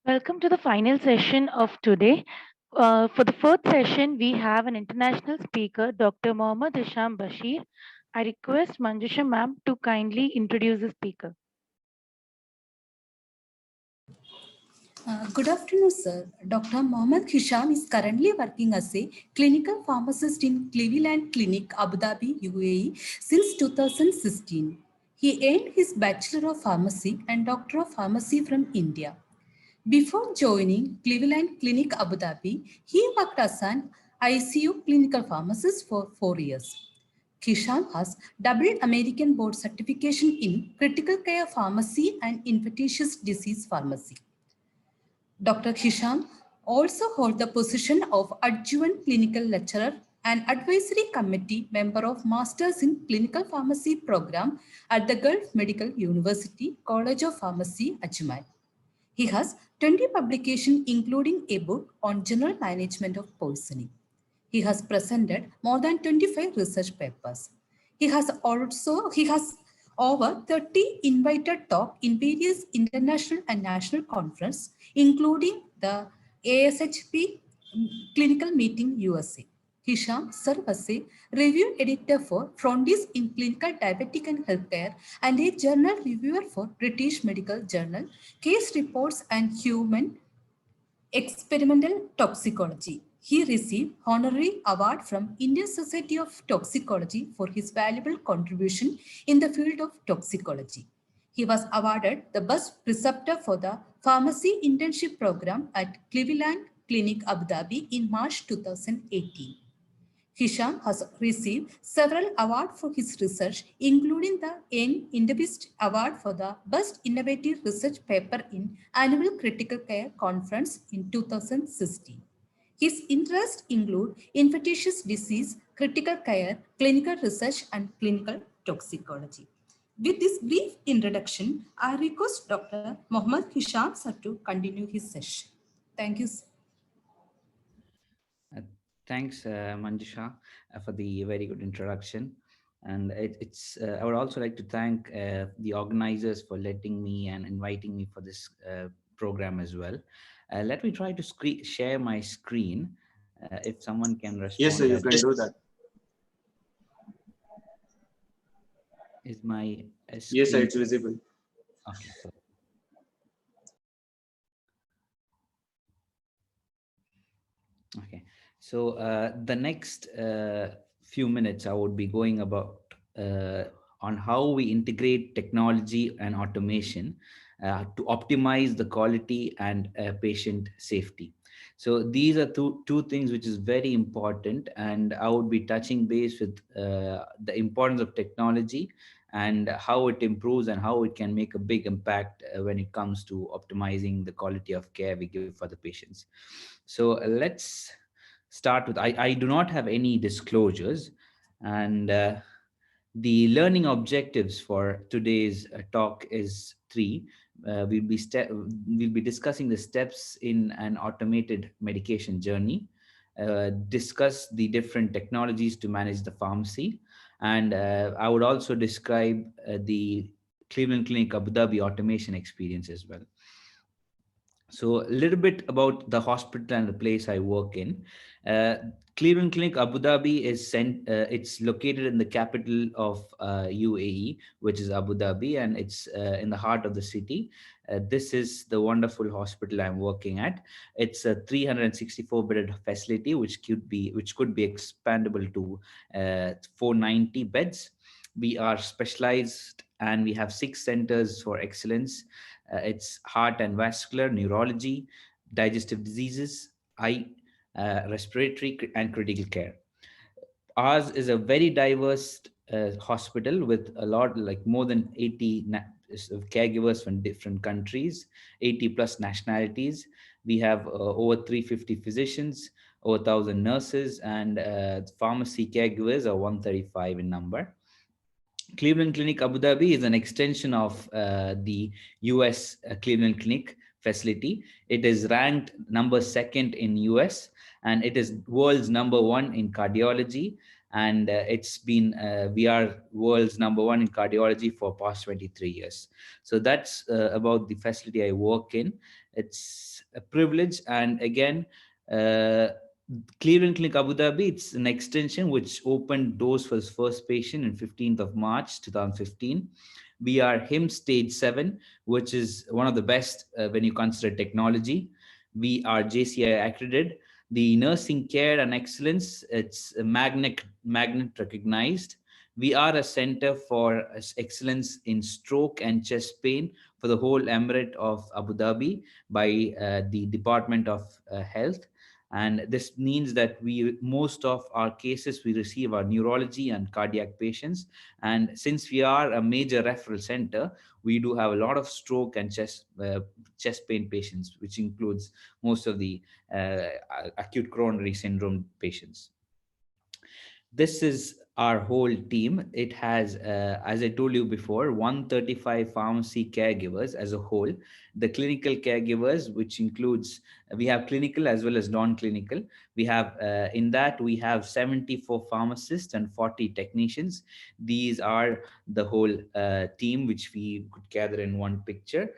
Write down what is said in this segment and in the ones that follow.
Welcome to the final session of today. For the fourth session, we have an international speaker, Dr. Mohammad Hisham Bashir. I request Manjusha ma'am to kindly introduce the speaker. Good afternoon, sir. Dr. Mohammad Hisham is currently working as a clinical pharmacist in Cleveland Clinic, Abu Dhabi, UAE since 2016. He earned his Bachelor of Pharmacy and Doctor of Pharmacy from India. Before joining Cleveland Clinic, Abu Dhabi, he worked as an ICU clinical pharmacist for 4 years. Hisham has double American board certification in critical care pharmacy and infectious disease pharmacy. Dr. Hisham also holds the position of adjunct clinical lecturer and advisory committee member of Masters in Clinical Pharmacy program at the Gulf Medical University College of Pharmacy, Ajman. He has 20 publications including a book on general management of poisoning. He has presented more than 25 research papers. He has over 30 invited talk in various international and national conferences, including the ASHP Clinical Meeting USA. Hisham served as a review editor for Frontiers in Clinical Diabetic and Healthcare and a journal reviewer for British Medical Journal, Case Reports and Human Experimental Toxicology. He received honorary award from Indian Society of Toxicology for his valuable contribution in the field of toxicology. He was awarded the best preceptor for the pharmacy internship program at Cleveland Clinic Abu Dhabi in March 2018. Hisham has received several awards for his research, including the Young Indepist Award for the Best Innovative Research Paper in Annual Critical Care Conference in 2016. His interests include infectious disease, critical care, clinical research, and clinical toxicology. With this brief introduction, I request Dr. Mohammad Hisham sir to continue his session. Thank you, sir. Uh, Thanks, Manjusha, for the very good introduction. And I would also like to thank the organizers for letting me and inviting me for this program as well. Let me try to share my screen. If someone can Yes, respond, sir, you that can do that. is my Yes, sir, screen. it's visible. Okay, so okay. So the next few minutes, I would be going about on how we integrate technology and automation to optimize the quality and patient safety. So these are two things which is very important, and I would be touching base with the importance of technology and how it improves and how it can make a big impact when it comes to optimizing the quality of care we give for the patients. So let's start with I do not have any disclosures, and the learning objectives for today's talk is three. We'll be discussing the steps in an automated medication journey, discuss the different technologies to manage the pharmacy, and I would also describe the Cleveland Clinic Abu Dhabi automation experience as well. So a little bit about the hospital and the place I work in. Uh, Cleveland Clinic Abu Dhabi it's located in the capital of UAE, which is Abu Dhabi, and it's in the heart of the city. This is the wonderful hospital I'm working at. It's a 364-bedded facility, which could be expandable to 490 beds. We are specialized, and we have 6 centers for excellence. It's heart and vascular, neurology, digestive diseases, eye, respiratory, and critical care. Ours is a very diverse hospital with a lot, like more than 80 caregivers from different countries, 80 plus nationalities. We have over 350 physicians, over 1,000 nurses, and pharmacy caregivers are 135 in number. Cleveland Clinic Abu Dhabi is an extension of the US Cleveland Clinic facility. It is ranked number second in US, and it is world's number one in cardiology. and it's been we are world's #1 in cardiology for past 23 years. So that's about the facility I work in. It's a privilege, and again, uh, Cleveland Clinic Abu Dhabi, it's an extension which opened doors for its first patient in 15th of March 2015. We are HIM stage 7, which is one of the best when you consider technology. We are JCI accredited. The nursing care and excellence, it's magnet recognized. We are a center for excellence in stroke and chest pain for the whole Emirate of Abu Dhabi by the Department of Health. And this means that we most of our cases we receive are neurology and cardiac patients. And since we are a major referral center, we do have a lot of stroke and chest pain patients, which includes most of the uh, acute coronary syndrome patients. This is our whole team. It has, as I told you before, 135 pharmacy caregivers as a whole. The clinical caregivers, which includes, we have clinical as well as non-clinical. We have, in that, we have 74 pharmacists and 40 technicians. These are the whole team, which we could gather in one picture.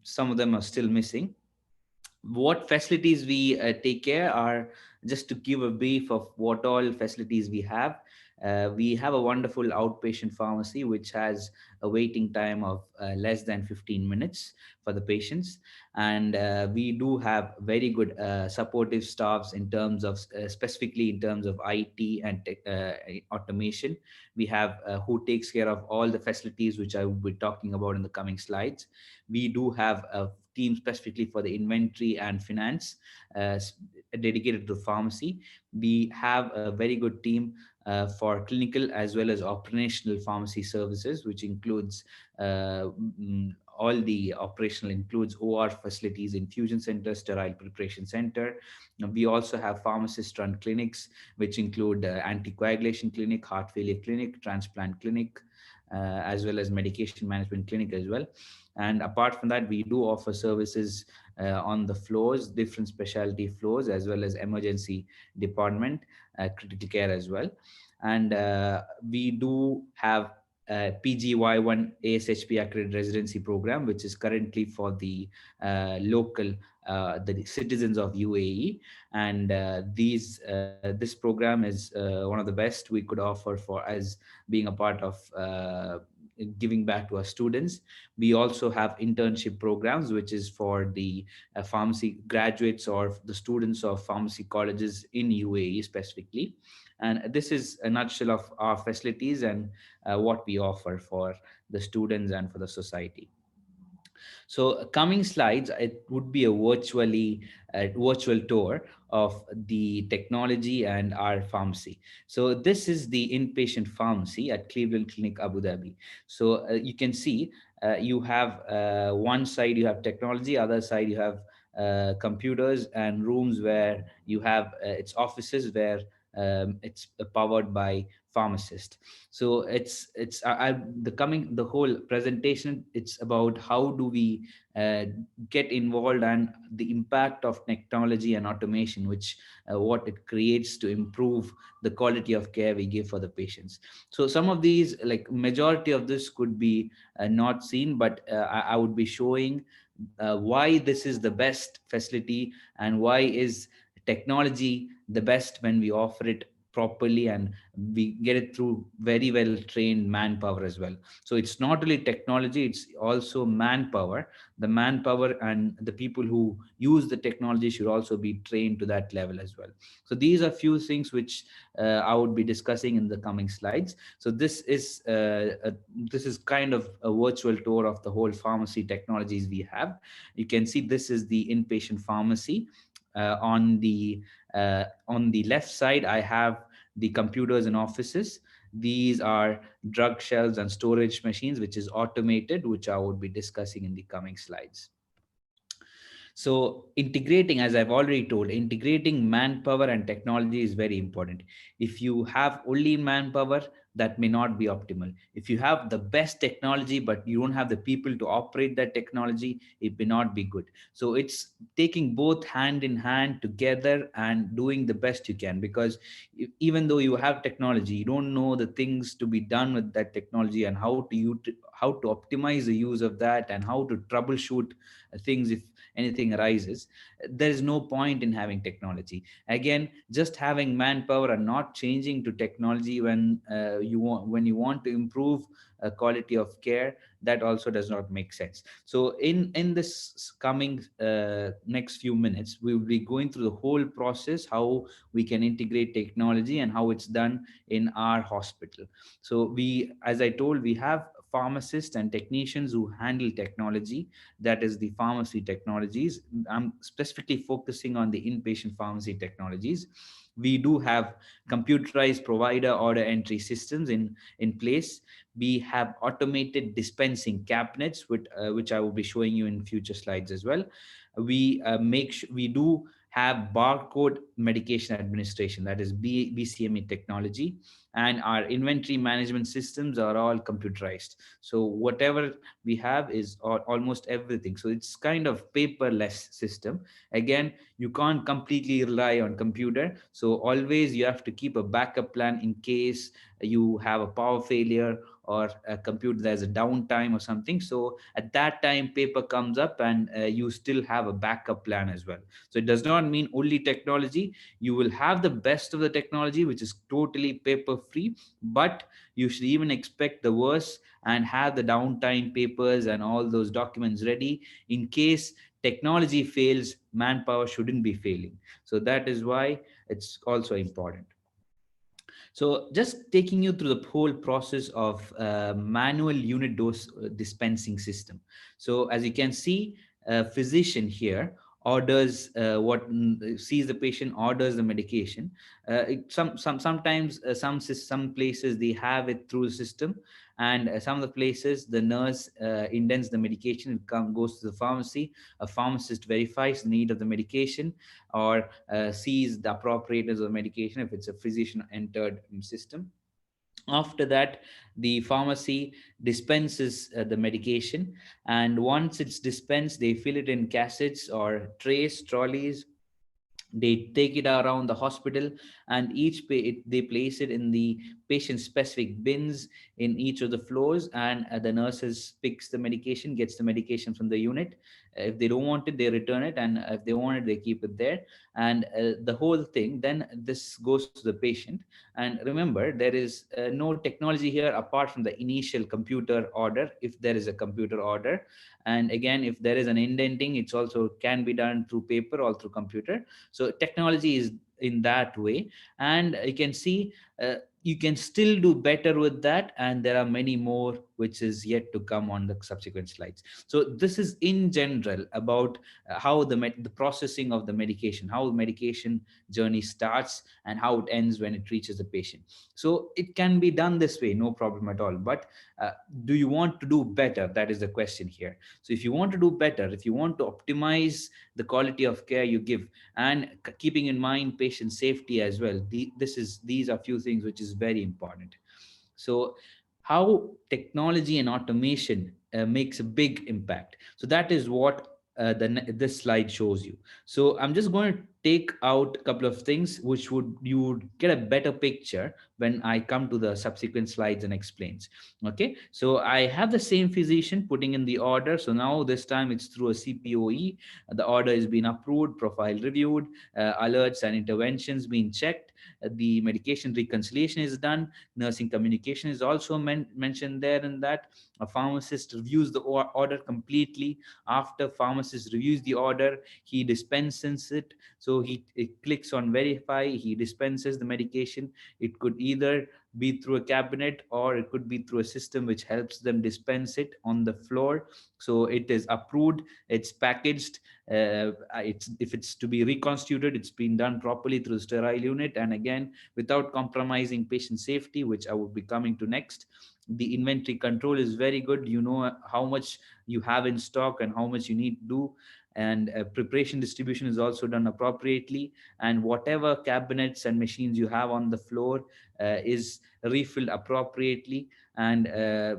Some of them are still missing. What facilities we take care are, just to give a brief of what all facilities we have. We have a wonderful outpatient pharmacy which has a waiting time of less than 15 minutes for the patients, and we do have very good supportive staffs in terms of specifically in terms of IT and automation. We have who takes care of all the facilities which I will be talking about in the coming slides. We do have a team specifically for the inventory and finance dedicated to pharmacy. We have a very good team for clinical as well as operational pharmacy services, which includes all the operational includes OR facilities, infusion center, sterile preparation center. We also have pharmacist run clinics, which include anticoagulation clinic, heart failure clinic, transplant clinic, as well as medication management clinic as well. And apart from that, we do offer services on the floors, different specialty floors, as well as emergency department, critical care as well. And we do have PGY1 ASHP accredited residency program, which is currently for the local the citizens of UAE. And this program is one of the best we could offer for as being a part of giving back to our students. We also have internship programs, which is for the pharmacy graduates or the students of pharmacy colleges in UAE specifically. And this is a nutshell of our facilities and what we offer for the students and for the society. So coming slides, it would be a virtual tour of the technology and our pharmacy. So this is the inpatient pharmacy at Cleveland Clinic Abu Dhabi. So you can see you have one side you have technology, other side you have computers and rooms where you have its offices where it's powered by pharmacist. So the whole presentation, it's about how do we get involved and the impact of technology and automation, which what it creates to improve the quality of care we give for the patients. So some of these, like majority of this could be not seen, but I would be showing why this is the best facility and why is technology the best when we offer it properly and we get it through very well trained manpower as well. So it's not only technology, it's also manpower. The manpower and the people who use the technology should also be trained to that level as well. So these are few things which I would be discussing in the coming slides. So this is kind of a virtual tour of the whole pharmacy technologies we have. You can see this is the inpatient pharmacy. On the left side, I have the computers and offices. These are drug shelves and storage machines, which is automated, which I would be discussing in the coming slides. So integrating, as I've already told, integrating manpower and technology is very important. If you have only manpower, that may not be optimal. If you have the best technology but you don't have the people to operate that technology, it may not be good. So it's taking both hand in hand together and doing the best you can, because even though you have technology, you don't know the things to be done with that technology, and how to optimize the use of that, and how to troubleshoot things if anything arises. There is no point in having technology. Again, just having manpower and not changing to technology when you want to improve quality of care, that also does not make sense. So in this coming next few minutes, we will be going through the whole process, how we can integrate technology and how it's done in our hospital. So we, as I told, we have pharmacists and technicians who handle technology, that is the pharmacy technologies. I'm specifically focusing on the inpatient pharmacy technologies. We do have computerized provider order entry systems in place. We have automated dispensing cabinets, which I will be showing you in future slides as well. We do have barcode medication administration, that is BCME technology, and our inventory management systems are all computerized. So whatever we have is almost everything. So it's kind of paperless system. Again, you can't completely rely on computer. So always you have to keep a backup plan in case you have a power failure or a computer there's a downtime or something. So at that time paper comes up, and you still have a backup plan as well. So it does not mean only technology. You will have the best of the technology, which is totally paper free, but you should even expect the worst and have the downtime papers and all those documents ready in case technology fails. Manpower shouldn't be failing. So that is why it's also important. So just taking you through the whole process of manual unit dose dispensing system. So as you can see, a physician here orders sees the patient, orders the medication. Sometimes some places they have it through the system, and some of the places the nurse indents the medication. Goes to the pharmacy. A pharmacist verifies the need of the medication, or sees the appropriateness of the medication if it's a physician entered system. After that, the pharmacy dispenses the medication, and once it's dispensed, they fill it in cassettes or trays, trolleys. They take it around the hospital, and they place it in the patient specific bins in each of the floors, and the nurses picks the medication, gets the medication from the unit. If they don't want it, they return it, and if they want it, they keep it there. And the whole thing, then this goes to the patient. And remember, there is no technology here apart from the initial computer order, if there is a computer order. And again, if there is an indenting, it's also can be done through paper or through computer. So technology is in that way. And you can see you can still do better with that, and there are many more which is yet to come on the subsequent slides. So this is in general about how the processing of the medication, how the medication journey starts and how it ends when it reaches the patient. So it can be done this way, no problem at all. But do you want to do better? That is the question here. So if you want to do better, if you want to optimize the quality of care you give, and keeping in mind patient safety as well, these are few things which is very important. So how technology and automation makes a big impact. So that is what this slide shows you. So I'm just going to take out a couple of things which would you would get a better picture when I come to the subsequent slides and explains. Okay, so I have the same physician putting in the order. So now this time it's through a CPOE. The order is being approved, profile reviewed, alerts and interventions being checked. The medication reconciliation is done. Nursing communication is also mentioned there in that. A pharmacist reviews the order completely. After pharmacist reviews the order, he dispenses it. So he clicks on verify, he dispenses the medication. It could either be through a cabinet, or it could be through a system which helps them dispense it on the floor. So it is approved, it's packaged, if it's to be reconstituted, it's been done properly through the sterile unit, and again without compromising patient safety, which I will be coming to next. The inventory control is very good. You know how much you have in stock and how much you need to do. and preparation distribution is also done appropriately, and whatever cabinets and machines you have on the floor is refilled appropriately. And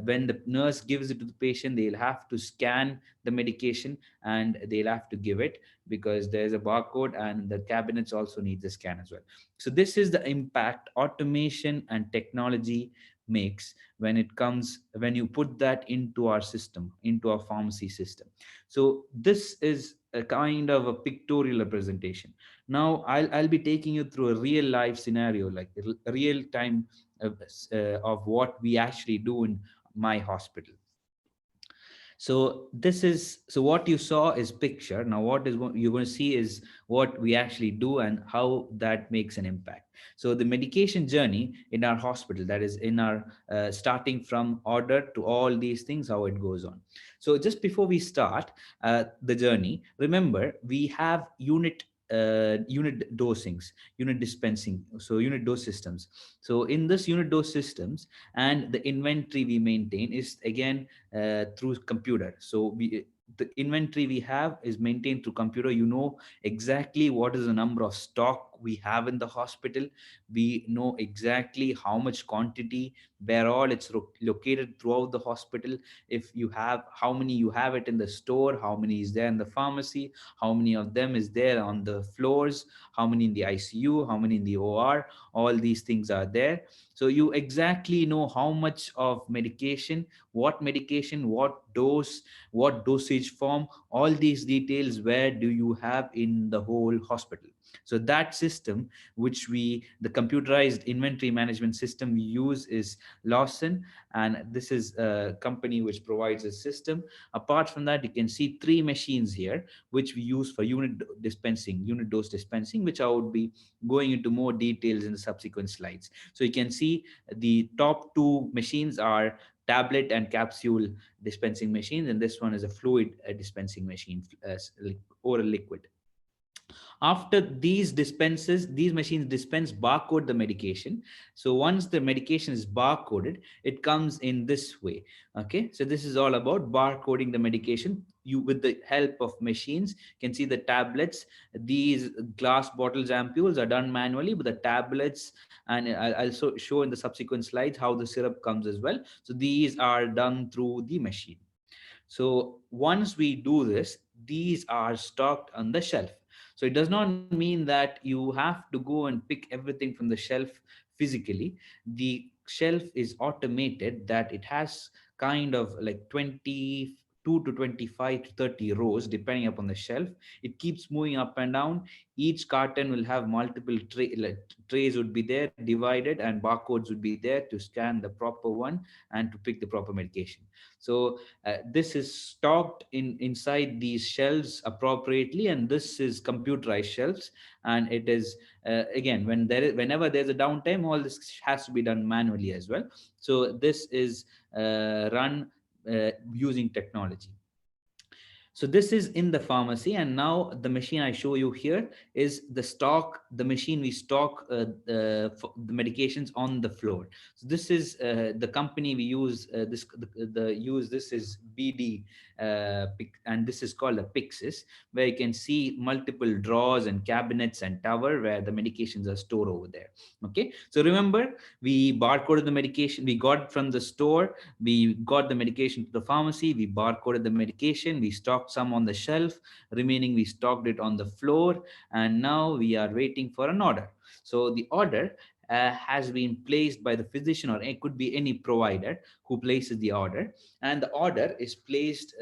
when the nurse gives it to the patient, they'll have to scan the medication and they'll have to give it, because there's a barcode, and the cabinets also need the scan as well. So this is the impact automation and technology makes when it comes, when you put that into our system, into our pharmacy system. So this is a kind of a pictorial representation. Now I'll be taking you through a real life scenario, like a real time of what we actually do in my hospital. So this is, so what you saw is picture. Now what is what you're going to see is what we actually do and how that makes an impact. So the medication journey in our hospital, that is in our starting from order to all these things, how it goes on. So just before we start the journey, remember we have unit dosings, unit dispensing, so unit dose systems. So in this unit dose systems, and the inventory we maintain is again through computer. So the inventory we have is maintained through computer. You know exactly what is the number of stock we have in the hospital. We know exactly how much quantity, where all it's located throughout the hospital. If you have, how many you have it in the store, how many is there in the pharmacy, how many of them is there on the floors, how many in the ICU, how many in the OR. All these things are there. So you exactly know how much of medication, what dose, what dosage form, all these details, where do you have in the whole hospital. So that system, which we, the computerized inventory management system we use, is Lawson, and this is a company which provides a system. Apart from that, you can see 3 machines here which we use for unit dose dispensing, which I would be going into more details in the subsequent slides. So you can see the top 2 machines are tablet and capsule dispensing machines, and this one is a fluid dispensing machine, oral liquid. After these machines dispense, barcode the medication. So once the medication is barcoded, it comes in this way. Okay, so this is all about barcoding the medication. You, with the help of machines, can see the tablets. These glass bottles ampoules are done manually, but the tablets, and I'll also show in the subsequent slides how the syrup comes as well. So these are done through the machine. So once we do this, these are stocked on the shelf. So it does not mean that you have to go and pick everything from the shelf physically. The shelf is automated, that it has kind of like 22 to 25 to 30 rows depending upon the shelf. It keeps moving up and down. Each carton will have multiple trays would be there divided, and barcodes would be there to scan the proper one and to pick the proper medication. So this is stocked inside these shelves appropriately, and this is computerized shelves. And it is again, whenever there's a downtime, all this has to be done manually as well. So this is run using technology. So this is in the pharmacy, and now the machine I show you here is the machine we stock the medications on the floor. So this is the company we use. This is BD, and this is called a Pyxis, where you can see multiple drawers and cabinets and tower where the medications are stored over there. Okay, so remember, we barcoded the medication we got from the store. We got the medication to the pharmacy. We barcoded the medication. We stocked some on the shelf. Remaining, we stocked it on the floor. And now we are waiting for an order. So the order has been placed by the physician, or it could be any provider who places the order. And the order is placed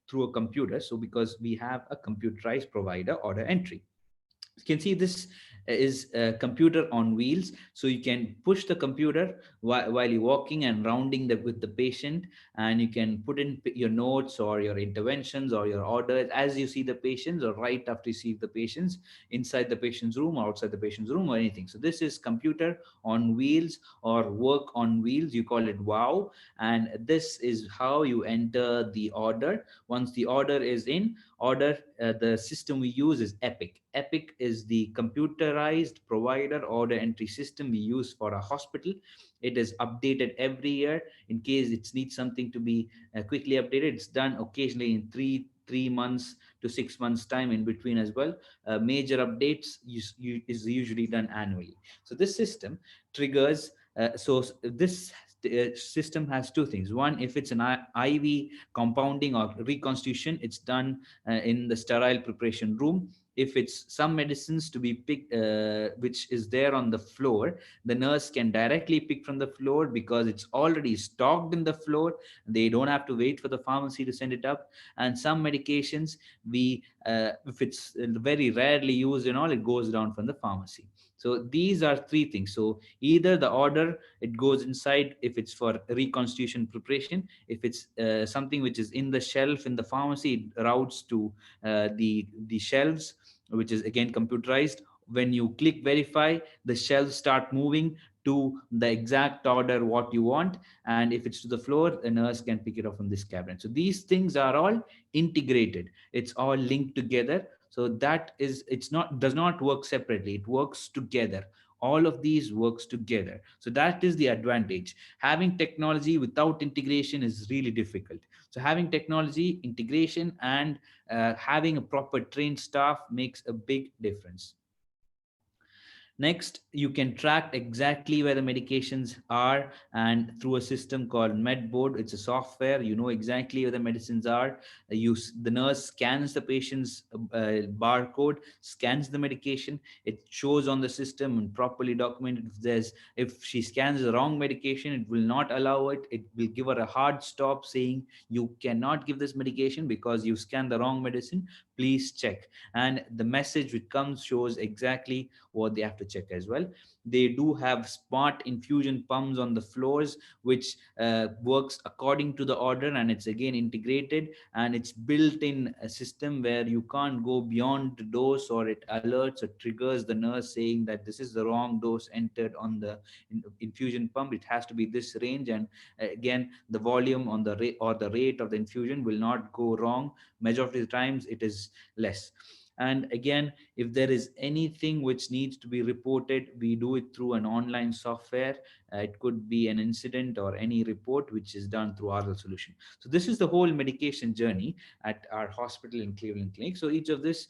through a computer. So because we have a computerized provider order entry. You can see this is a computer on wheels. So you can push the computer while you're walking and rounding with the patient, and you can put in your notes or your interventions or your orders as you see the patients, or right after you see the patients, inside the patient's room or outside the patient's room or anything. So this is computer on wheels, or work on wheels, you call it WOW. And this is how you enter the order. Once the order is in order, the system we use is Epic. Epic is the computerized provider order entry system we use for a hospital. It is updated every year in case it needs something to be quickly updated. It's done occasionally in 3 months to 6 months time in between as well. Major updates is usually done annually. So this system triggers. This system has two things. One, if it's an IV compounding or reconstitution, it's done in the sterile preparation room. If it's some medicines to be picked, which is there on the floor, the nurse can directly pick from the floor because it's already stocked in the floor. They don't have to wait for the pharmacy to send it up. And some medications, if it's very rarely used and all, it goes down from the pharmacy. So these are three things. So either the order, it goes inside if it's for reconstitution preparation. If it's something which is in the shelf in the pharmacy, it routes to the shelves, which is again computerized. When you click verify, the shelves start moving to the exact order what you want. And if it's to the floor, a nurse can pick it up from this cabinet. So these things are all integrated. It's all linked together. So that is, it's not, does not work separately, it works together. All of these works together. So that is the advantage. Having technology without integration is really difficult. So having technology integration and having a proper trained staff makes a big difference. Next, you can track exactly where the medications are, and through a system called Medboard. It's a software. You know exactly where the medicines are. The nurse scans the patient's barcode, scans the medication. It shows on the system and properly documented. If she scans the wrong medication, it will not allow it. It will give her a hard stop saying you cannot give this medication because you scanned the wrong medicine. Please check. And the message which comes shows exactly what they have to check as well. They do have smart infusion pumps on the floors, which works according to the order, and it's again integrated, and it's built in a system where you can't go beyond the dose, or it alerts or triggers the nurse saying that this is the wrong dose entered on the infusion pump. It has to be this range, and again, the volume on the rate or the rate of the infusion will not go wrong. Majority of the times it is less. And again, if there is anything which needs to be reported, we do it through an online software. It could be an incident or any report which is done through RL solution. So this is the whole medication journey at our hospital in Cleveland Clinic. So each of this,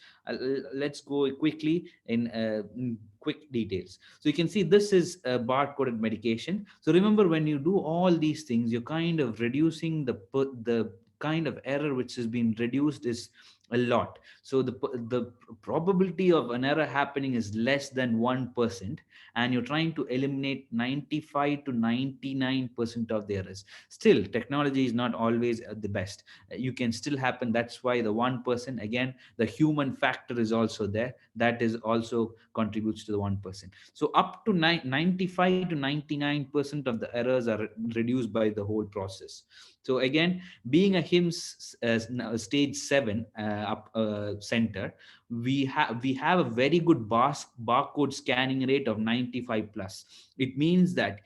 let's go quickly in quick details. So you can see this is a barcoded medication. So remember, when you do all these things, you're kind of reducing the kind of error which has been reduced is a lot. So the probability of an error happening is less than 1%, and you're trying to eliminate 95 to 99% of the errors. Still, technology is not always the best. You can still happen. That's why the 1%, again, the human factor is also there. That is also contributes to the 1%. So up to 95 to 99% of the errors are reduced by the whole process. So again, being a HIMSS stage 7 center, we have a very good barcode scanning rate of 95 plus. It means that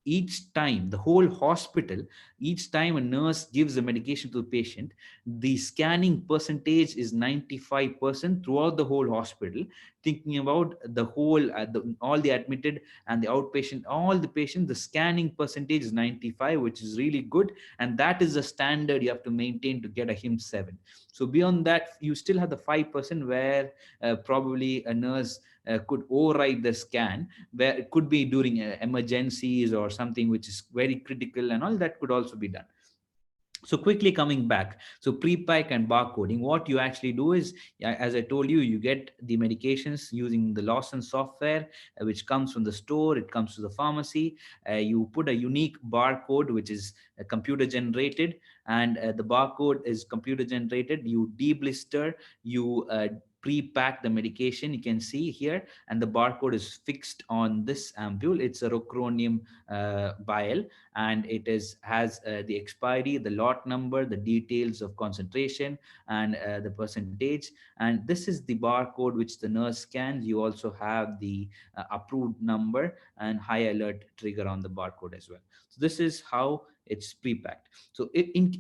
each time the whole hospital, each time a nurse gives a medication to the patient, the scanning percentage is 95% throughout the whole hospital. Thinking about the whole all the admitted and the outpatient, all the patients, the scanning percentage is 95, which is really good, and that is the standard you have to maintain to get a HIMSS 7. So beyond that, you still have the 5% where probably a nurse could override the scan, where it could be during emergencies or something which is very critical, and all that could also be done. So quickly coming back, so pre-pack and barcoding, what you actually do is, as I told you, you get the medications using the Lawson software, which comes from the store, it comes to the pharmacy. You put a unique barcode, which is computer generated, and the barcode is computer generated. You deblister, you pre-pack the medication, you can see here, and the barcode is fixed on this ampule. It's a rocuronium vial, and it has the expiry, the lot number, the details of concentration, and the percentage. And this is the barcode which the nurse scans. You also have the approved number and high alert trigger on the barcode as well. So this is how it's pre-packed. So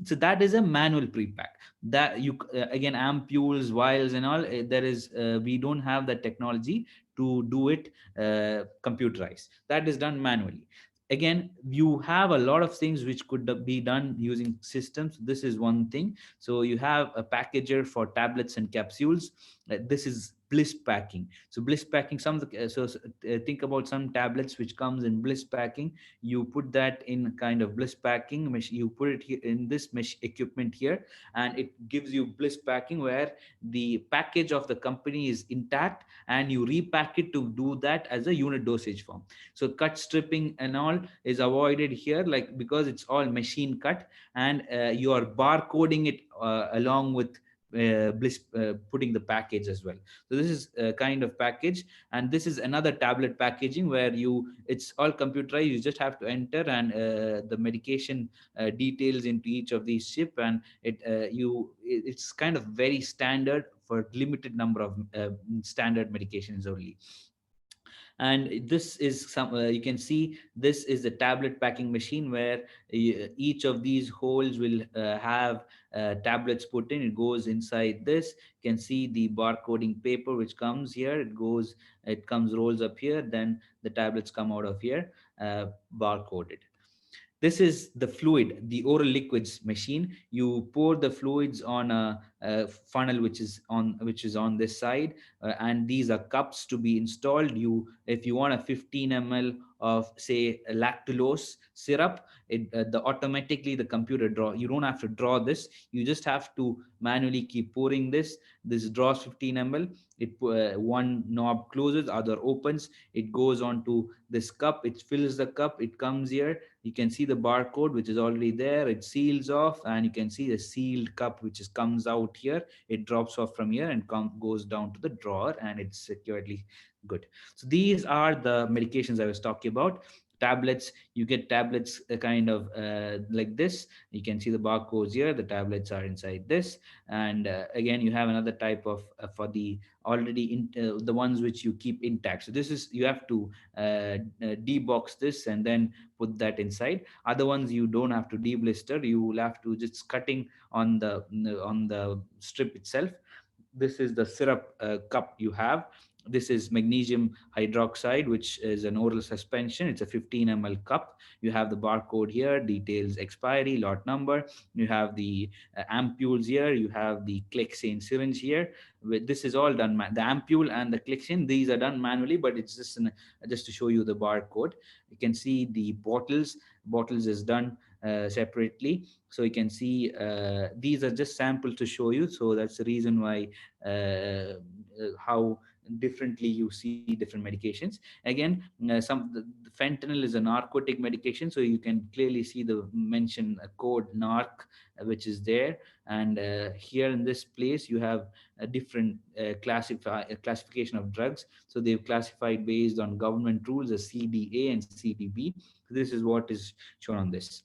so that is a manual pre-pack. That you again, ampules, vials, and all. There is we don't have that technology to do it computerized. That is done manually. Again, you have a lot of things which could be done using systems. This is one thing. So you have a packager for tablets and capsules. This is bliss packing. So bliss packing, some of the, think about some tablets which comes in bliss packing. You put that in kind of bliss packing mesh, you put it here in this mesh equipment here, and it gives you bliss packing where the package of the company is intact, and you repack it to do that as a unit dosage form. So cut, stripping and all is avoided here, like, because it's all machine cut, and you are barcoding it along with bliss putting the package as well. So this is a kind of package, and this is another tablet packaging where it's all computerized. You just have to enter and the medication details into each of these chip, and it's kind of very standard for limited number of standard medications only. And this is some, you can see this is the tablet packing machine where each of these holes will have tablets put in. It goes inside this. You can see the barcoding paper which comes here. It comes, rolls up here, then the tablets come out of here, barcoded. This is the fluid, the oral liquids machine. You pour the fluids on a funnel which is on this side, and these are cups to be installed. If you want a 15 ml of, say, lactulose syrup, the automatically the computer draw. You don't have to draw this. You just have to manually keep pouring this. This draws 15 ml. One knob closes, other opens. It goes on to this cup. It fills the cup. It comes here. You can see the barcode which is already there. It seals off, and you can see the sealed cup which comes out here. It drops off from here and goes down to the drawer, and it's securely good. So these are the medications I was talking about. Tablets, you get tablets kind of like this. You can see the barcodes here. The tablets are inside this, and again, you have another type of for the already the ones which you keep intact. So this is, you have to debox this and then put that inside. Other ones you don't have to deblister. You will have to just cutting on the strip itself. This is the syrup cup you have. This is magnesium hydroxide, which is an oral suspension. It's a 15 ml cup. You have the barcode here, details expiry, lot number. You have the ampules here. You have the Clexane syringe here. This is all done. The ampule and the Clexane, these are done manually, but it's just to show you the barcode. You can see the bottles. Bottles is done separately. So you can see these are just samples to show you. So that's the reason why how differently you see different medications. Again, the fentanyl is a narcotic medication, so you can clearly see the mention code narc which is there. And here in this place you have a different classification of drugs. So they've classified based on government rules as CDA and CDB. This is what is shown on this.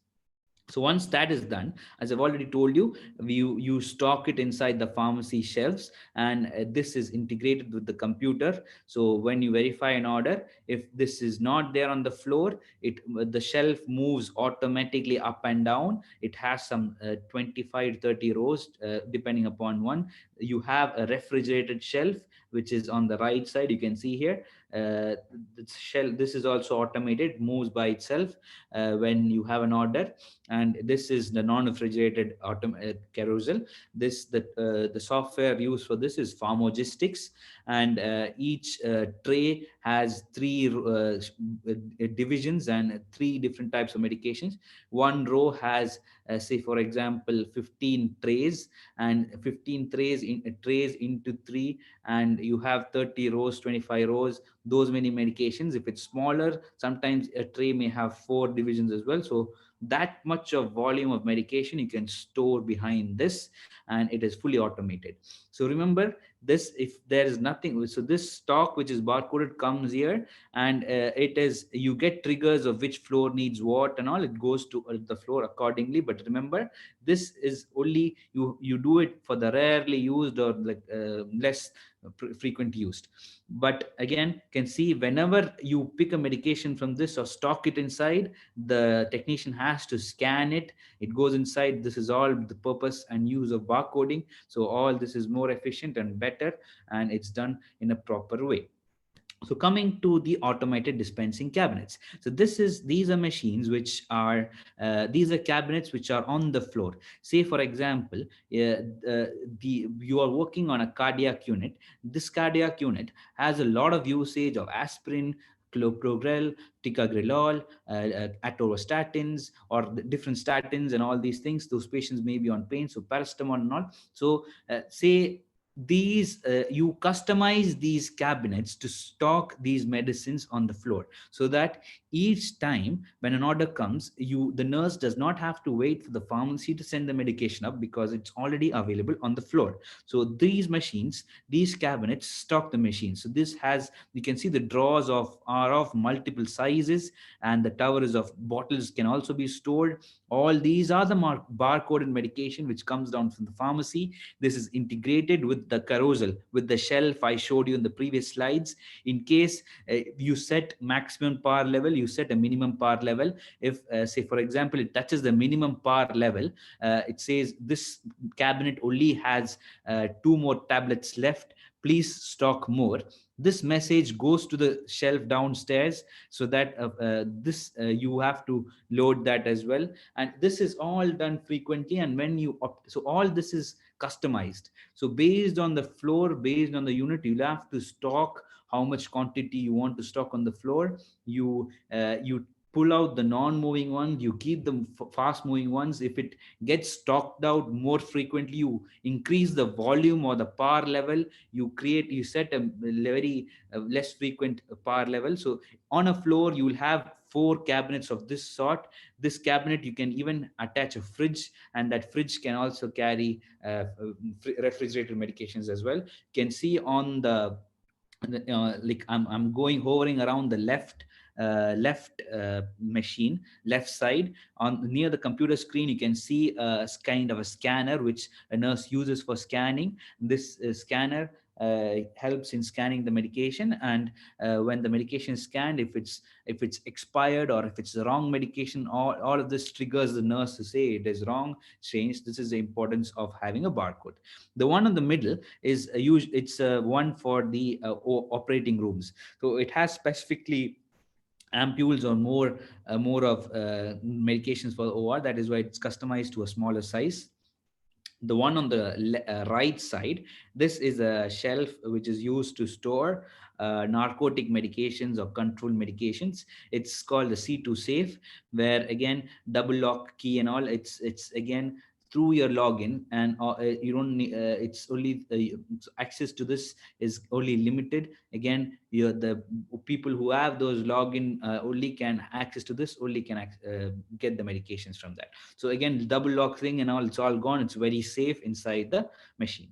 So once that is done, as I've already told you, you stock it inside the pharmacy shelves, and this is integrated with the computer. So when you verify an order, if this is not there on the floor, the shelf moves automatically up and down. It has some 25 to 30 rows depending upon one. You have a refrigerated shelf which is on the right side. You can see here this is also automated, moves by itself when you have an order. And this is the non-refrigerated carousel. The software used for this is Pharmogistics, and each tray has three divisions and three different types of medications. One row has say for example 15 trays, and 15 trays into three, and you have 30 rows, 25 rows, those many medications. If it's smaller, sometimes a tray may have 4 divisions as well. So that much of volume of medication you can store behind this, and it is fully automated. So remember this, if there is nothing, so this stock which is barcoded comes here, and you get triggers of which floor needs what and all. It goes to the floor accordingly. But remember, this is only you do it for the rarely used or like less frequent used. But again, can see whenever you pick a medication from this or stock it inside, the technician has to scan it. It goes inside. This is all the purpose and use of barcoding. So all this is more efficient and better, and it's done in a proper way. So coming to the automated dispensing cabinets, so these are machines which are these are cabinets which are on the floor. Say for example, you are working on a cardiac unit. This cardiac unit has a lot of usage of aspirin, clopidogrel, ticagrelol, atorvastatins, or the different statins and all these things. Those patients may be on pain, so paracetamol and all. So say these you customize these cabinets to stock these medicines on the floor, so that each time when an order comes, the nurse does not have to wait for the pharmacy to send the medication up, because it's already available on the floor. So these cabinets stock the machines. So this has, you can see the drawers are of multiple sizes, and the towers of bottles can also be stored. All these are the barcoded medication which comes down from the pharmacy. This is integrated with the carousel, with the shelf I showed you in the previous slides. In case you set maximum power level, you set a minimum power level. If say for example it touches the minimum power level, it says this cabinet only has 2 more tablets left, please stock more. This message goes to the shelf downstairs, so that this you have to load that as well. And this is all done frequently, and when you so all this is customized. So based on the floor, based on the unit, you'll have to stock how much quantity you want to stock on the floor. You pull out the non-moving ones, you keep the fast moving ones. If it gets stocked out more frequently, you increase the volume or the power level. You set a very less frequent power level. So on a floor you will have 4 cabinets of this sort. This cabinet, you can even attach a fridge, and that fridge can also carry refrigerated medications as well. You can see on like I'm going hovering around the left machine, left side, on near the computer screen. You can see a kind of a scanner which a nurse uses for scanning. This scanner helps in scanning the medication, and when the medication is scanned, if it's expired or if it's the wrong medication, all of this triggers the nurse to say it is wrong, change. This is the importance of having a barcode. The one on the middle is it's one for the operating rooms. So it has specifically ampules or more of medications for the OR. That is why it's customized to a smaller size. The one on the right side, this is a shelf which is used to store narcotic medications or controlled medications. It's called the C2 safe, where again double lock key and all. It's again through your login, and you don't need, it's only access to this is only limited. Again, the people who have those login only can access to this, only can get the medications from that. So again, double lock thing and all, it's all gone. It's very safe inside the machine.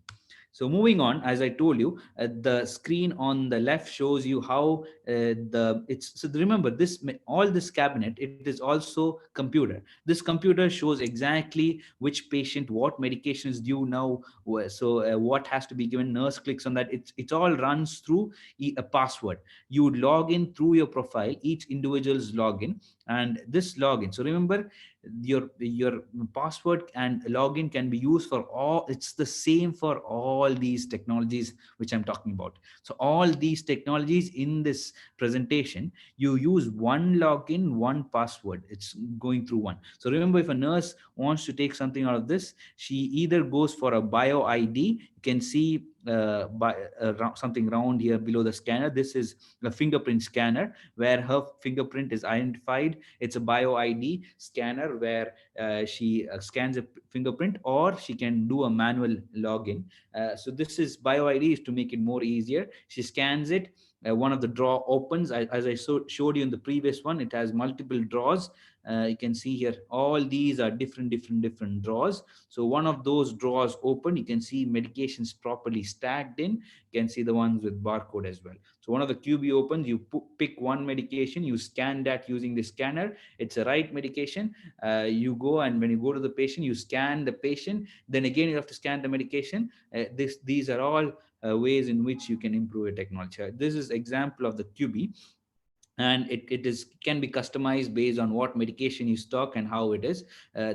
So moving on, as I told you, the screen on the left shows you how remember this, all this cabinet, it is also computer. This computer shows exactly which patient, what medications due now. So what has to be given, nurse clicks on that. It all runs through a password. You log in through your profile, each individual's login, and this login. So remember, your password and login can be used for all. It's the same for all these technologies which I'm talking about. So all these technologies in this presentation, you use one login, one password. It's going through one. So remember, if a nurse wants to take something out of this, she either goes for a bio ID. You can see something round here below the scanner. This is a fingerprint scanner where her fingerprint is identified. It's a bio ID scanner where she scans a fingerprint, or she can do a manual login. So this is bio ID, is to make it more easier. She scans it. One of the drawer opens. As I showed you in the previous one, it has multiple drawers. You can see here, all these are different drawers. So one of those drawers open, you can see medications properly stacked in. You can see the ones with barcode as well. So one of the QB opens, you pick one medication, you scan that using the scanner. It's a right medication. You go, and when you go to the patient, you scan the patient. Then again, you have to scan the medication. These are all ways in which you can improve your technology. This is example of the QB, and it can be customized based on what medication you stock and how it is.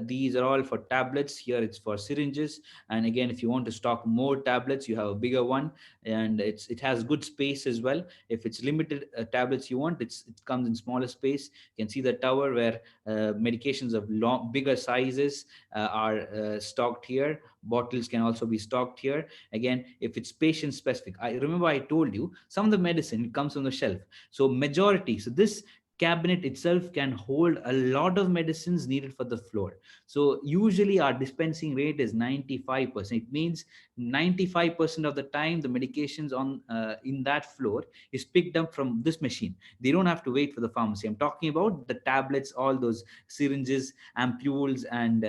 These are all for tablets. Here it's for syringes, and again, if you want to stock more tablets, you have a bigger one. and it has good space as well. If it's limited tablets you want, it comes in smaller space. You can see the tower where medications of bigger sizes are stocked here. Bottles can also be stocked here. Again, if it's patient specific, I remember I told you some of the medicine comes on the shelf. So majority, so this cabinet itself can hold a lot of medicines needed for the floor. So usually our dispensing rate is 95%. It means 95% of the time the medications on in that floor is picked up from this machine. They don't have to wait for the pharmacy. I'm talking about the tablets, all those syringes, ampules, and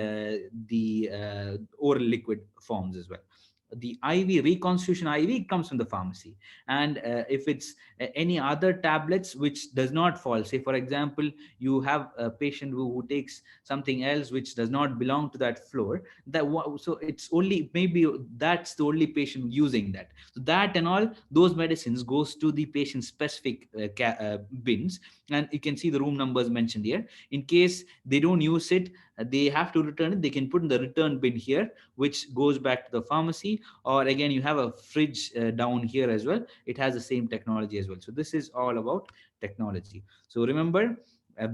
the oral liquid forms as well. The IV, reconstitution IV, comes from the pharmacy. And if it's any other tablets which does not fall, say for example you have a patient who takes something else which does not belong to that floor, so it's only maybe that's the only patient using that. So that and all those medicines goes to the patient specific bins, and you can see the room numbers mentioned here. In case they don't use it, they have to return it, they can put in the return bin here, which goes back to the pharmacy. Or again, you have a fridge down here as well, it has the same technology as well. So this is all about technology. So remember,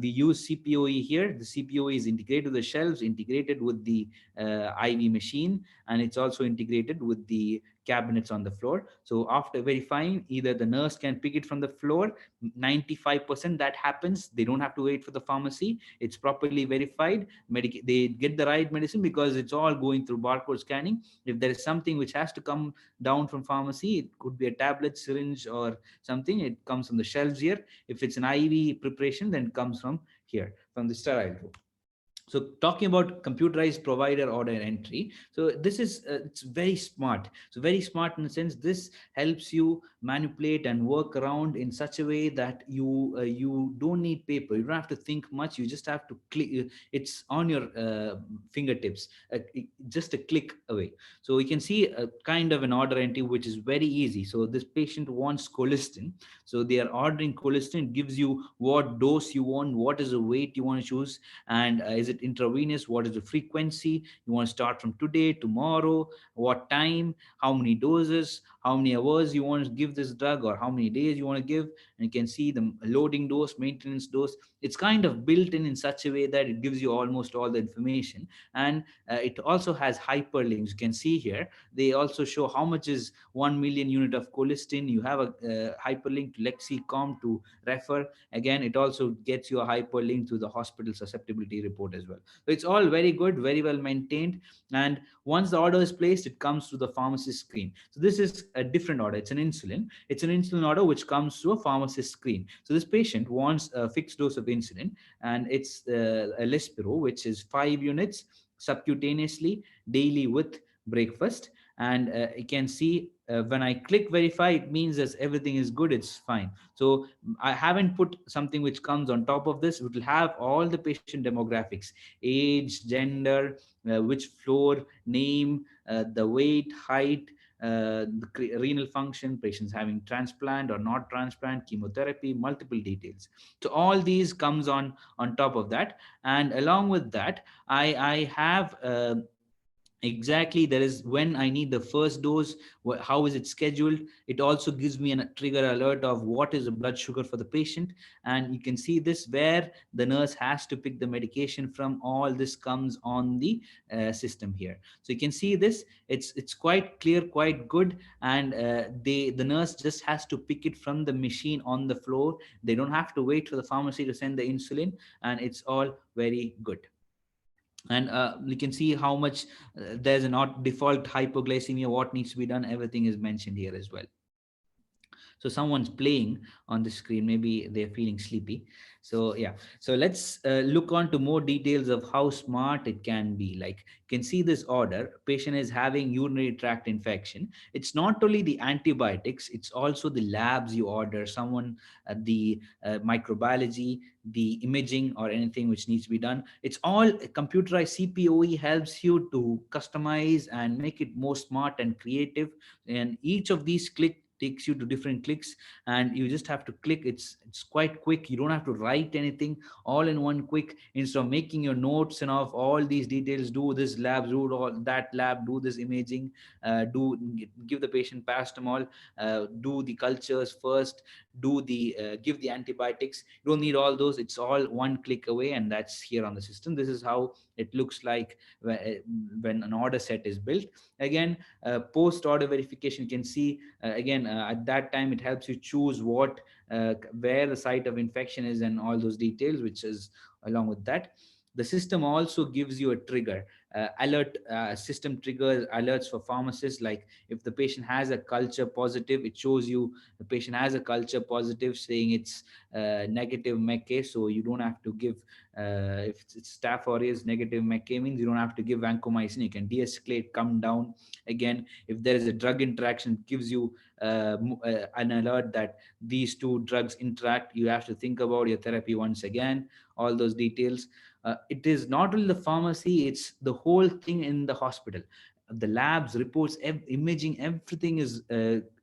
we use CPOE here. The CPOE is integrated to the shelves, integrated with the IV machine, and it's also integrated with the cabinets on the floor. So after verifying, either the nurse can pick it from the floor, 95% that happens. They don't have to wait for the pharmacy. It's properly verified. They get the right medicine because it's all going through barcode scanning. If there is something which has to come down from pharmacy, it could be a tablet, syringe, or something, it comes from the shelves here. If it's an IV preparation, then it comes from here, from the sterile room. So talking about computerized provider order entry, so this is it's very smart. So very smart in the sense this helps you manipulate and work around in such a way that you don't need paper, you don't have to think much, you just have to click, it's on your fingertips, just a click away. So you can see a kind of an order entry which is very easy. So this patient wants colistin, so they are ordering colistin, gives you what dose you want, what is the weight you want to choose, and is it intravenous, what is the frequency you want to start from, today, tomorrow, what time, how many doses, how many hours you want to give this drug, or how many days you want to give. And you can see the loading dose, maintenance dose. It's kind of built in such a way that it gives you almost all the information. And it also has hyperlinks. You can see here they also show how much is 1 million unit of colistin. You have a hyperlink to Lexicom to refer. Again, it also gets you a hyperlink to the hospital susceptibility report as well. So it's all very good, very well maintained. And once the order is placed, it comes to the pharmacist screen. So this is a different order. It's an insulin. It's an insulin order which comes to a pharmacist screen. So this patient wants a fixed dose of insulin, and it's a Lespiro, which is 5 units subcutaneously daily with breakfast. And you can see when I click verify, it means that everything is good, it's fine. So I haven't put something which comes on top of this. It will have all the patient demographics, age, gender, which floor, name, the weight, height, the renal function, patients having transplant or not transplant, chemotherapy, multiple details. So all these comes on top of that. And along with that, I have exactly, there is when I need the first dose, how is it scheduled. It also gives me a trigger alert of what is the blood sugar for the patient. And you can see this where the nurse has to pick the medication from. All this comes on the system here. So you can see this, it's quite clear, quite good. And the nurse just has to pick it from the machine on the floor. They don't have to wait for the pharmacy to send the insulin, and it's all very good. And you can see how much there's a not default hypoglycemia, what needs to be done, everything is mentioned here as well. So someone's playing on the screen, maybe they're feeling sleepy. So yeah, so let's look on to more details of how smart it can be. Like you can see this order, patient is having urinary tract infection. It's not only the antibiotics, it's also the labs you order, someone the microbiology, the imaging, or anything which needs to be done. It's all computerized. CPOE helps you to customize and make it more smart and creative. And each of these takes you to different clicks, and you just have to click. It's quite quick. You don't have to write anything, all in one quick. Instead of making your notes and of all these details, do this lab, do all that lab, do this imaging, do give the patient paracetamol, do the cultures first, do the give the antibiotics. You don't need all those. It's all one click away, and that's here on the system. This is how it looks like when an order set is built. Again, post order verification, you can see again at that time it helps you choose what where the site of infection is and all those details, which is along with that. The system also gives you a trigger alert. System triggers alerts for pharmacists, like if the patient has a culture positive, it shows you the patient has a culture positive, saying it's negative MEK. So you don't have to give if it's Staph aureus negative MEK, means you don't have to give vancomycin. You can de-escalate, come down. Again, if there is a drug interaction, it gives you an alert that these two drugs interact. You have to think about your therapy once again, all those details. It is not only the pharmacy, it's the whole thing in the hospital. The labs, reports, imaging, everything is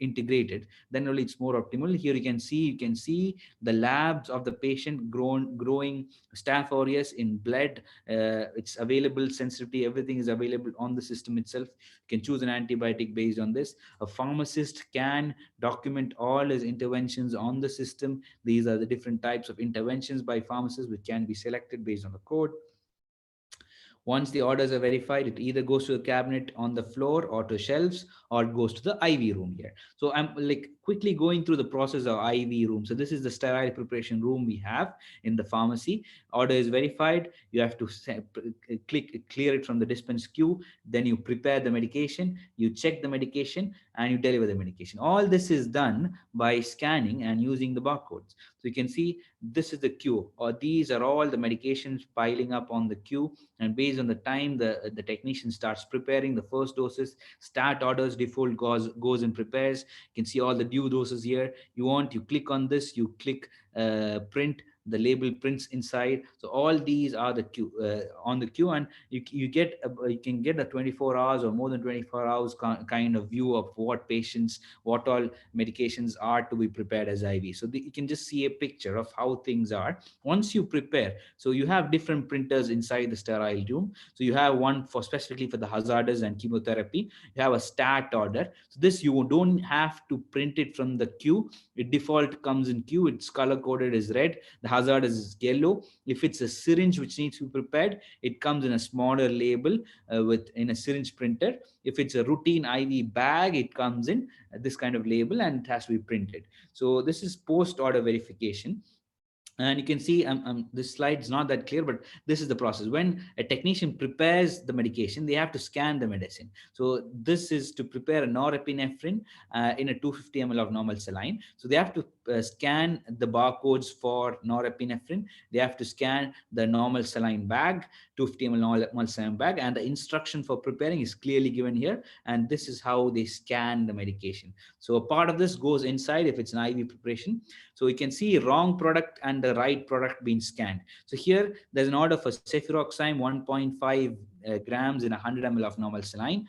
integrated. Then only it's more optimal. Here you can see the labs of the patient growing Staph aureus in blood. It's available, sensitivity, everything is available on the system itself. You can choose an antibiotic based on this. A pharmacist can document all his interventions on the system. These are the different types of interventions by pharmacists, which can be selected based on the code. Once the orders are verified, it either goes to a cabinet on the floor or to shelves, or it goes to the IV room here. So I'm like quickly going through the process of IV room. So this is the sterile preparation room we have in the pharmacy. Order is verified. You have to click clear it from the dispense queue. Then you prepare the medication, you check the medication, and you deliver the medication. All this is done by scanning and using the barcodes. So you can see this is the queue, or these are all the medications piling up on the queue. And based on the time the technician starts preparing the first doses, start orders, default goes and prepares. You can see all the due doses here. You click on this, you click print, the label prints inside. So all these are the queue on the queue, and you can get a 24 hours or more than 24 hours kind of view of what patients, what all medications are to be prepared as IV. So you can just see a picture of how things are once you prepare. So you have different printers inside the sterile room. So you have one for specifically for the hazardous and chemotherapy. You have a stat order. So this you don't have to print it from the queue. It default comes in queue. It's color coded as red. The hazardous is yellow. If it's a syringe which needs to be prepared, it comes in a smaller label in a syringe printer. If it's a routine IV bag, it comes in this kind of label and it has to be printed. So this is post order verification. And you can see this slide is not that clear, but this is the process. When a technician prepares the medication, they have to scan the medicine. So this is to prepare a norepinephrine in a 250 ml of normal saline. So they have to scan the barcodes for norepinephrine. They have to scan the normal saline bag, 250 ml normal saline bag, and the instruction for preparing is clearly given here. And this is how they scan the medication. So a part of this goes inside if it's an IV preparation. So you can see wrong product and the right product being scanned. So here there's an order for cefuroxime 1.5 grams in 100 ml of normal saline.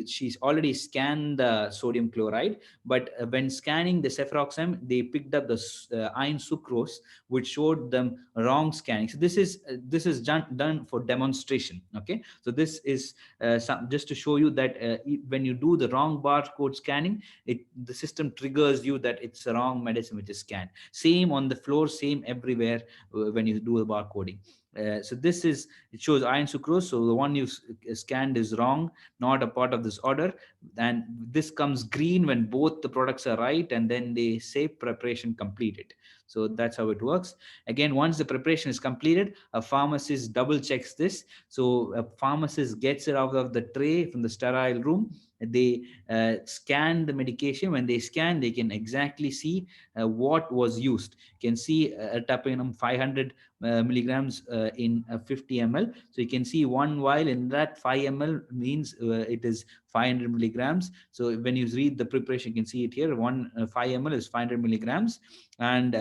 She's already scanned the sodium chloride, but when scanning the cefuroxime, they picked up the iron sucrose, which showed them wrong scanning. So this is done for demonstration. Okay, so this is just to show you that when you do the wrong barcode scanning, the system triggers you that it's the wrong medicine which is scanned. Same on the floor, same everywhere when you do the barcoding. So it shows iron sucrose. So the one you scanned is wrong, not a part of this order. And this comes green when both the products are right, and then they say preparation completed. So that's how it works. Again, once the preparation is completed, a pharmacist double checks this. So a pharmacist gets it out of the tray from the sterile room. They scan the medication. When they scan, they can exactly see what was used. You can see ertapenem 500 milligrams in 50 ml. So you can see one vial in that 5 ml means it is 500 milligrams. So when you read the preparation, you can see it here. 5 ml is 500 milligrams, and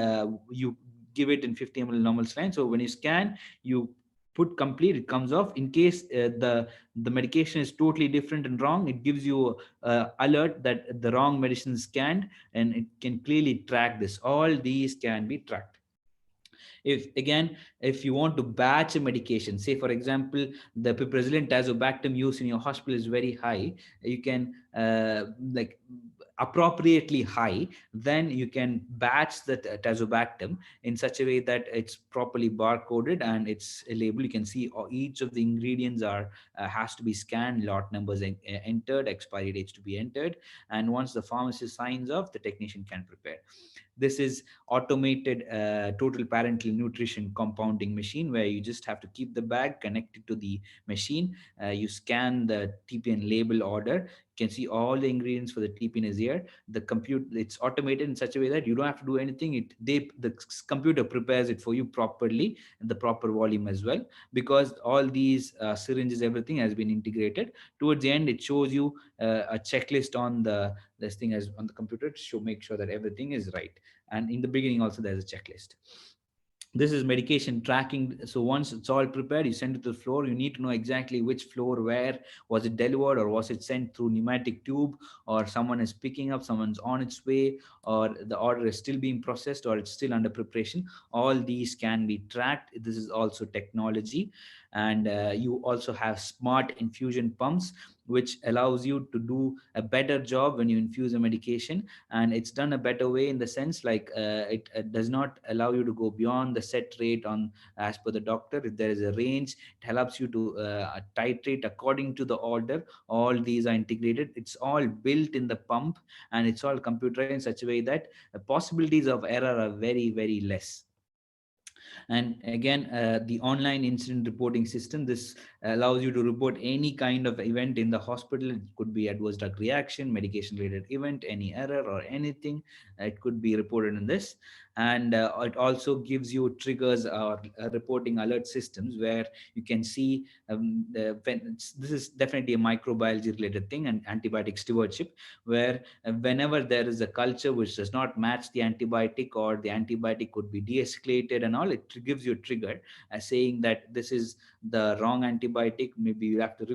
you give it in 50 ml normal saline. So when you scan, you put complete, it comes off. In case the medication is totally different and wrong, it gives you alert that the wrong medicine is scanned, and it can clearly track this. All these can be tracked. If again, if you want to batch a medication, say for example the piperacillin tazobactam use in your hospital is very high, you can like appropriately high, then you can batch the tazobactam in such a way that it's properly barcoded and it's a label. You can see each of the ingredients are has to be scanned, lot numbers entered, expiry dates to be entered, and once the pharmacist signs off, the technician can prepare. This is automated total parental nutrition compounding machine, where you just have to keep the bag connected to the machine. You scan the TPN label order, you can see all the ingredients for the TPN is here. The compute, it's automated in such a way that you don't have to do anything. The computer prepares it for you properly, and the proper volume as well, because all these syringes, everything has been integrated. Towards the end, it shows you a checklist on this thing as on the computer to make sure that everything is right. And in the beginning also there's a checklist. This is medication tracking. So once it's all prepared, you send it to the floor. You need to know exactly which floor, where was it delivered, or was it sent through pneumatic tube, or someone is picking up, someone's on its way, or the order is still being processed, or it's still under preparation. All these can be tracked. This is also technology. And you also have smart infusion pumps, which allows you to do a better job when you infuse a medication. And it's done a better way in the sense like it does not allow you to go beyond the set rate on as per the doctor. If there is a range, it helps you to titrate according to the order. All these are integrated, it's all built in the pump, and it's all computerized in such a way that the possibilities of error are very less. And again, the online incident reporting system, this allows you to report any kind of event in the hospital. It could be adverse drug reaction, medication related event, any error or anything. It could be reported in this. And it also gives you triggers or reporting alert systems, where you can see this is definitely a microbiology related thing, and antibiotic stewardship, where whenever there is a culture which does not match the antibiotic, or the antibiotic could be de-escalated and all, it gives you a trigger saying that this is the wrong antibiotic. Maybe you have to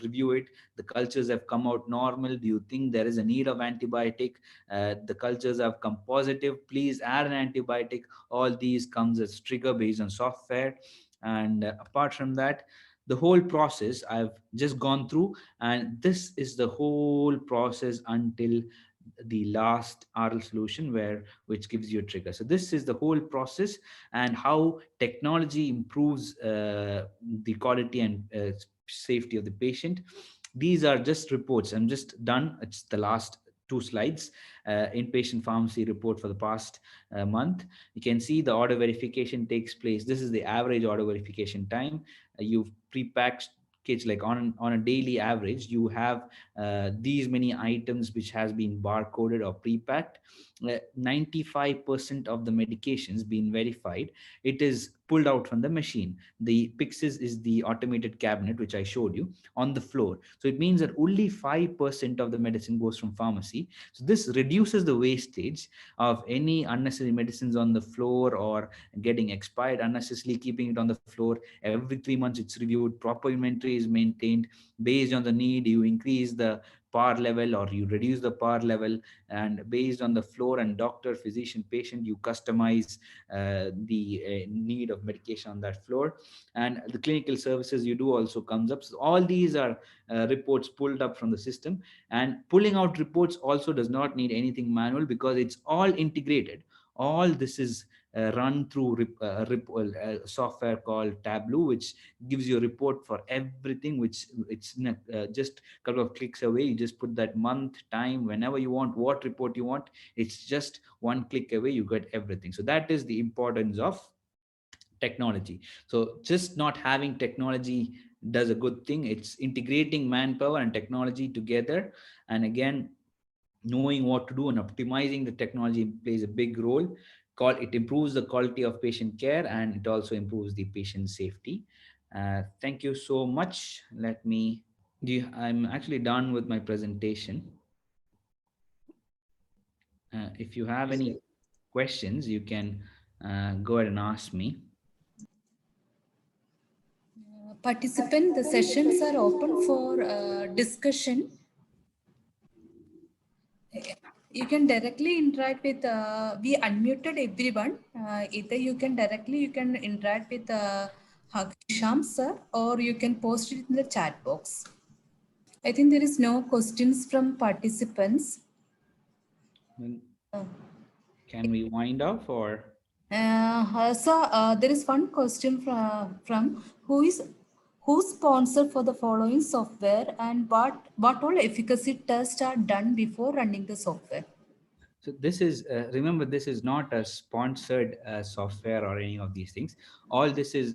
review it. The cultures have come out normal. Do you think there is a need of antibiotic? The cultures have come positive. Please add an antibiotic. All these comes as trigger based on software. And apart from that, the whole process I've just gone through, and this is the whole process until the last RL solution, which gives you a trigger. So this is the whole process, and how technology improves the quality and safety of the patient. These are just reports. I'm just done. It's the last two slides. Inpatient pharmacy report for the past month. You can see the order verification takes place. This is the average order verification time. You've pre-packed kits, like on a daily average, you have these many items which has been barcoded or pre-packed. 95% of the medications being verified, it is pulled out from the machine. The Pyxis is the automated cabinet which I showed you on the floor. So it means that only 5% of the medicine goes from pharmacy. So this reduces the wastage of any unnecessary medicines on the floor, or getting expired unnecessarily, keeping it on the floor. Every 3 months it's reviewed, proper inventory is maintained. Based on the need, you increase the PAR level or you reduce the PAR level, and based on the floor and doctor, physician, patient, you customize the need of medication on that floor. And the clinical services you do also comes up. So all these are reports pulled up from the system. And pulling out reports also does not need anything manual, because it's all integrated. All this is run through software called Tableau, which gives you a report for everything, which it's just a couple of clicks away. You just put that month, time, whenever you want, what report you want. It's just one click away, you get everything. So that is the importance of technology. So just not having technology does a good thing. It's integrating manpower and technology together. And again, knowing what to do and optimizing the technology plays a big role. It improves the quality of patient care, and it also improves the patient safety. Thank you so much. I'm actually done with my presentation. If you have any questions, you can go ahead and ask me. Participant, the sessions are open for discussion. You can directly interact with, we unmuted everyone. Either you can interact with Hisham sir, or you can post it in the chat box. I think there is no questions from participants. Then can we wind up or? There is one question from who sponsored for the following software, and what all efficacy tests are done before running the software? So this is, remember, this is not a sponsored software or any of these things. All this is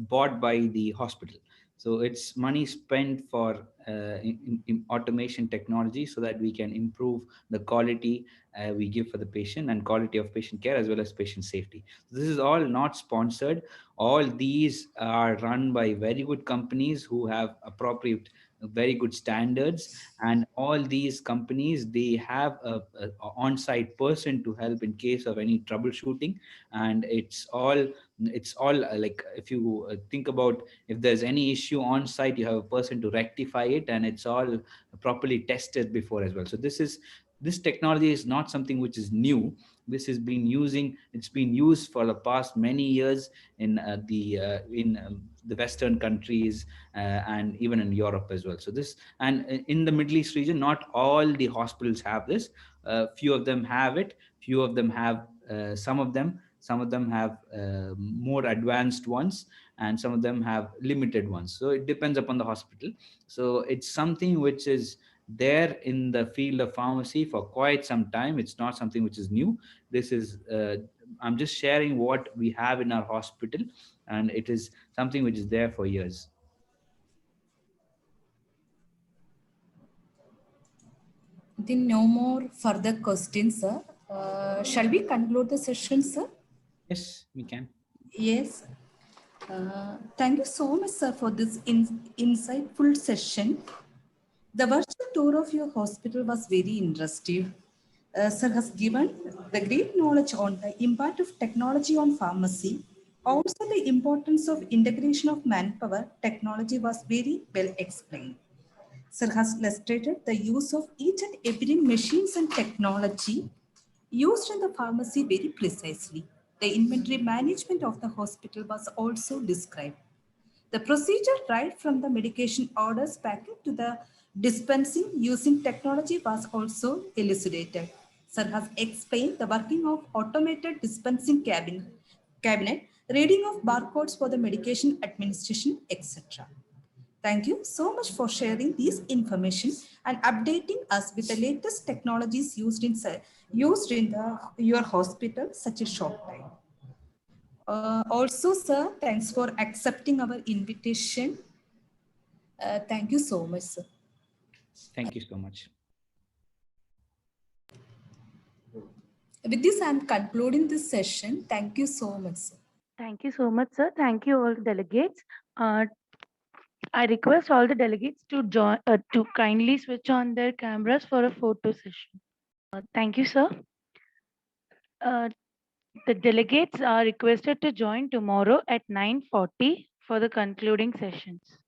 bought by the hospital. So it's money spent for in automation technology so that we can improve the quality we give for the patient and quality of patient care as well as patient safety. So this is all not sponsored. All these are run by very good companies who have appropriate very good standards, and all these companies, they have a on-site person to help in case of any troubleshooting. And it's all like, if you think about, if there's any issue on site, you have a person to rectify it, and it's all properly tested before as well. So this technology is not something which is new. It's been used for the past many years in the Western countries, and even in Europe as well. So this, and in the Middle East region, not all the hospitals have this. Few of them have it. Few of them have some of them have more advanced ones, and some of them have limited ones. So it depends upon the hospital. So it's something which is there in the field of pharmacy for quite some time. It's not something which is new. This is I'm just sharing what we have in our hospital, and it is something which is there for years. Then no more further questions, sir. Shall we conclude the session, sir? Yes, we can. Yes. Thank you so much, sir, for this insightful session. The virtual tour of your hospital was very interesting. Sir has given the great knowledge on the impact of technology on pharmacy. Also, the importance of integration of manpower technology was very well explained. Sir has illustrated the use of each and every machines and technology used in the pharmacy very precisely. The inventory management of the hospital was also described. The procedure right from the medication orders packing to the dispensing using technology was also elucidated. Sir has explained the working of automated dispensing cabinet, reading of barcodes for the medication administration, etc. Thank you so much for sharing this information and updating us with the latest technologies used in your hospital such a short time. Also, sir, thanks for accepting our invitation. Thank you so much, sir. Thank you so much. With this, I'm concluding this session. Thank you so much, sir. Thank you so much, sir. Thank you all the delegates. I request all the delegates to join to kindly switch on their cameras for a photo session. Thank you, sir. The delegates are requested to join tomorrow at 9:40 for the concluding sessions.